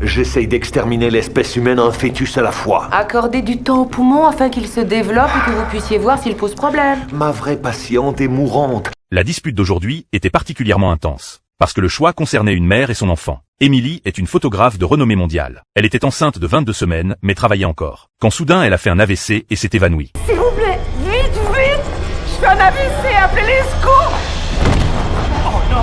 J'essaye d'exterminer l'espèce humaine en un fœtus à la fois. Accordez du temps au poumon afin qu'il se développe et que vous puissiez voir s'il pose problème. Ma vraie patiente est mourante. La dispute d'aujourd'hui était particulièrement intense, parce que le choix concernait une mère et son enfant. Emily est une photographe de renommée mondiale. Elle était enceinte de 22 semaines, mais travaillait encore. Quand soudain, elle a fait un AVC et s'est évanouie. S'il vous plaît, vite, vite! Je fais un AVC, appelez les secours!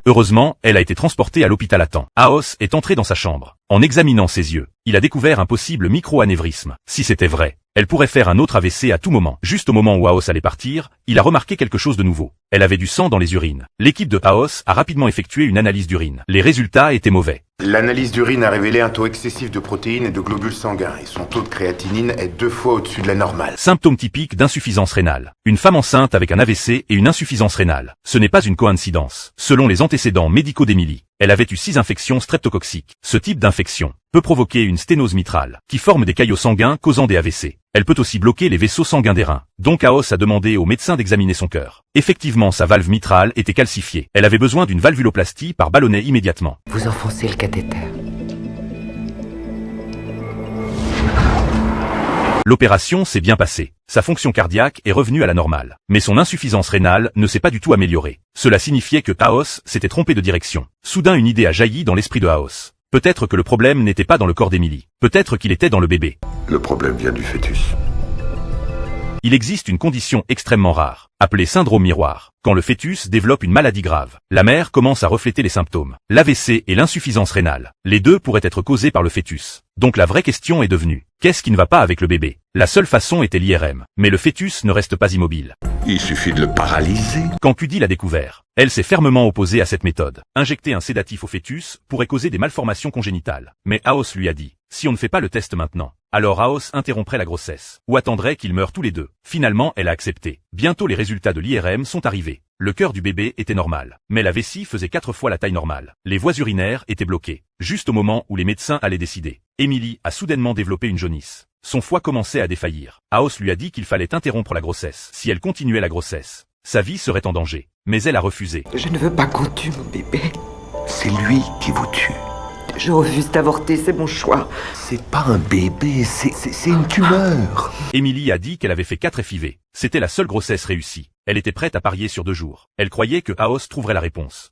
Heureusement, elle a été transportée à l'hôpital à temps. Aos est entré dans sa chambre. En examinant ses yeux, il a découvert un possible micro-anévrisme. Si c'était vrai, elle pourrait faire un autre AVC à tout moment. Juste au moment où Aos allait partir, il a remarqué quelque chose de nouveau. Elle avait du sang dans les urines. L'équipe de Aos a rapidement effectué une analyse d'urine. Les résultats étaient mauvais. L'analyse d'urine a révélé un taux excessif de protéines et de globules sanguins, et son taux de créatinine est 2 fois au-dessus de la normale. Symptômes typiques d'insuffisance rénale. Une femme enceinte avec un AVC et une insuffisance rénale. Ce n'est pas une coïncidence. Selon les antécédents médicaux d'Emily, elle avait eu 6 infections streptococciques. Ce type d'infection peut provoquer une sténose mitrale, qui forme des caillots sanguins causant des AVC. Elle peut aussi bloquer les vaisseaux sanguins des reins. Donc Aos a demandé au médecin d'examiner son cœur. Effectivement, sa valve mitrale était calcifiée. Elle avait besoin d'une valvuloplastie par ballonnet immédiatement. Vous enfoncez le cathéter. L'opération s'est bien passée. Sa fonction cardiaque est revenue à la normale. Mais son insuffisance rénale ne s'est pas du tout améliorée. Cela signifiait que Aos s'était trompé de direction. Soudain, une idée a jailli dans l'esprit de Aos. Peut-être que le problème n'était pas dans le corps d'Emily. Peut-être qu'il était dans le bébé. Le problème vient du fœtus. Il existe une condition extrêmement rare, appelée syndrome miroir. Quand le fœtus développe une maladie grave, la mère commence à refléter les symptômes. L'AVC et l'insuffisance rénale. Les deux pourraient être causés par le fœtus. Donc la vraie question est devenue, qu'est-ce qui ne va pas avec le bébé? La seule façon était l'IRM. Mais le fœtus ne reste pas immobile. Il suffit de le paralyser. Quand Cudi l'a découvert, elle s'est fermement opposée à cette méthode. Injecter un sédatif au fœtus pourrait causer des malformations congénitales. Mais Aos lui a dit, si on ne fait pas le test maintenant, alors Aos interromprait la grossesse, ou attendrait qu'ils meurent tous les deux. Finalement, elle a accepté. Bientôt les résultats de l'IRM sont arrivés. Le cœur du bébé était normal, mais la vessie faisait 4 fois la taille normale. Les voies urinaires étaient bloquées, juste au moment où les médecins allaient décider. Emily a soudainement développé une jaunisse. Son foie commençait à défaillir. Aos lui a dit qu'il fallait interrompre la grossesse. Si elle continuait la grossesse, sa vie serait en danger. Mais elle a refusé. Je ne veux pas qu'on tue mon bébé. C'est lui qui vous tue. Je refuse d'avorter, c'est mon choix. C'est pas un bébé, c'est une tumeur. Emily a dit qu'elle avait fait 4 FIV. C'était la seule grossesse réussie. Elle était prête à parier sur 2 jours. Elle croyait que Aos trouverait la réponse.